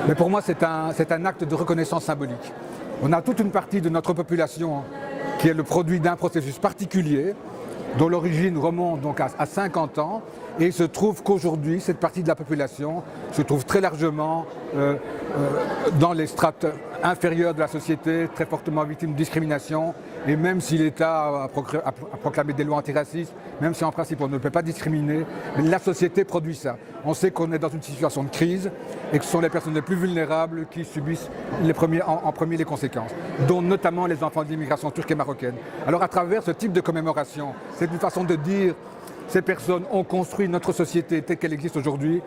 Mais pour moi, c'est un acte de reconnaissance symbolique. On a toute une partie de notre population qui est le produit d'un processus particulier, dont l'origine remonte donc à 50 ans, et il se trouve qu'aujourd'hui, cette partie de la population se trouve très largement dans les strates inférieures de la société, très fortement victime de discrimination, et même si l'État a proclamé des lois antiracistes, même si en principe on ne peut pas discriminer, la société produit ça. On sait qu'on est dans une situation de crise et que ce sont les personnes les plus vulnérables qui subissent en premier les conséquences, dont notamment les enfants de l'immigration turque et marocaine. Alors à travers ce type de commémoration, c'est une façon de dire ces personnes ont construit notre société telle qu'elle existe aujourd'hui.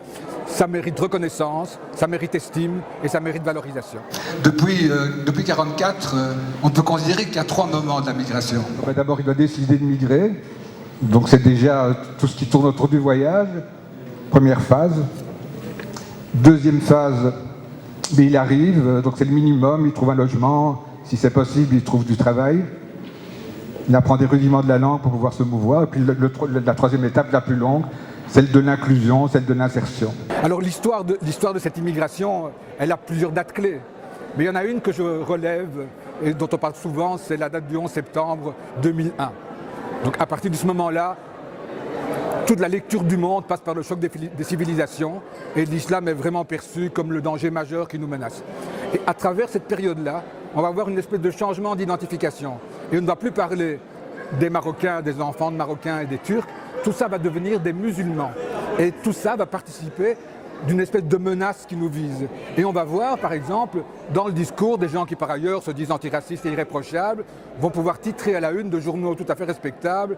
Ça mérite reconnaissance, ça mérite estime et ça mérite valorisation. Depuis 1944, on peut considérer qu'il y a 3 moments de la migration. D'abord, il a décidé de migrer. Donc c'est déjà tout ce qui tourne autour du voyage. Première phase. Deuxième phase, il arrive, donc c'est le minimum, il trouve un logement. Si c'est possible, il trouve du travail. Il apprend des rudiments de la langue pour pouvoir se mouvoir. Et puis la troisième étape, la plus longue, celle de l'inclusion, celle de l'insertion. Alors l'histoire de cette immigration, elle a plusieurs dates clés. Mais il y en a une que je relève et dont on parle souvent, c'est la date du 11 septembre 2001. Donc à partir de ce moment-là, toute la lecture du monde passe par le choc des civilisations et l'islam est vraiment perçu comme le danger majeur qui nous menace. Et à travers cette période-là, on va avoir une espèce de changement d'identification. Et on ne va plus parler des Marocains, des enfants de Marocains et des Turcs. Tout ça va devenir des musulmans. Et tout ça va participer d'une espèce de menace qui nous vise. Et on va voir, par exemple, dans le discours, des gens qui par ailleurs se disent antiracistes et irréprochables, vont pouvoir titrer à la une de journaux tout à fait respectables,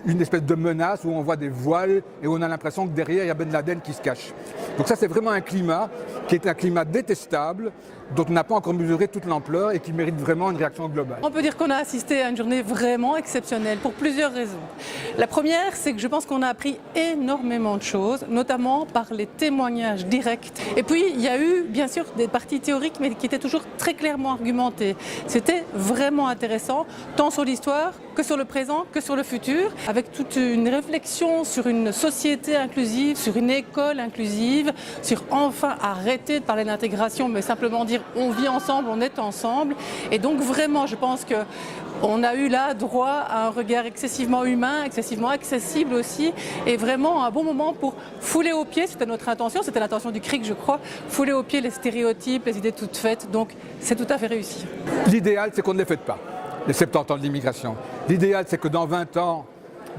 une espèce de menace où on voit des voiles et où on a l'impression que derrière il y a Ben Laden qui se cache. Donc ça c'est vraiment un climat qui est un climat détestable, dont on n'a pas encore mesuré toute l'ampleur et qui mérite vraiment une réaction globale. On peut dire qu'on a assisté à une journée vraiment exceptionnelle pour plusieurs raisons. La première, c'est que je pense qu'on a appris énormément de choses, notamment par les témoignages directs. Et puis il y a eu bien sûr des parties théoriques mais qui étaient toujours très clairement argumentées. C'était vraiment intéressant, tant sur l'histoire que sur le présent, que sur le futur, avec toute une réflexion sur une société inclusive, sur une école inclusive, sur enfin arrêter de parler d'intégration, mais simplement dire on vit ensemble, on est ensemble. Et donc vraiment, je pense qu'on a eu là droit à un regard excessivement humain, excessivement accessible aussi, et vraiment un bon moment pour fouler aux pieds, c'était notre intention, c'était l'intention du CRIC je crois, fouler aux pieds les stéréotypes, les idées toutes faites, donc c'est tout à fait réussi. L'idéal c'est qu'on ne les fête pas, les 70 ans de l'immigration. L'idéal c'est que dans 20 ans,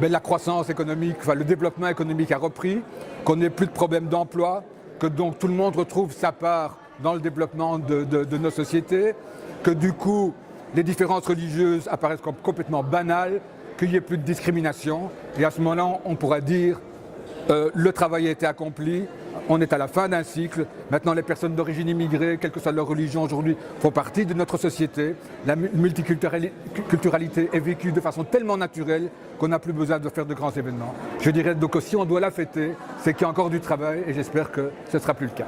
la croissance économique, le développement économique a repris, qu'on n'ait plus de problème d'emploi, que donc tout le monde retrouve sa part dans le développement de nos sociétés, que du coup les différences religieuses apparaissent comme complètement banales, qu'il n'y ait plus de discrimination, et à ce moment-là on pourra dire le travail a été accompli, on est à la fin d'un cycle, maintenant les personnes d'origine immigrée, quelle que soit leur religion aujourd'hui, font partie de notre société, la multiculturalité est vécue de façon tellement naturelle qu'on n'a plus besoin de faire de grands événements. Je dirais donc que si on doit la fêter, c'est qu'il y a encore du travail et j'espère que ce ne sera plus le cas.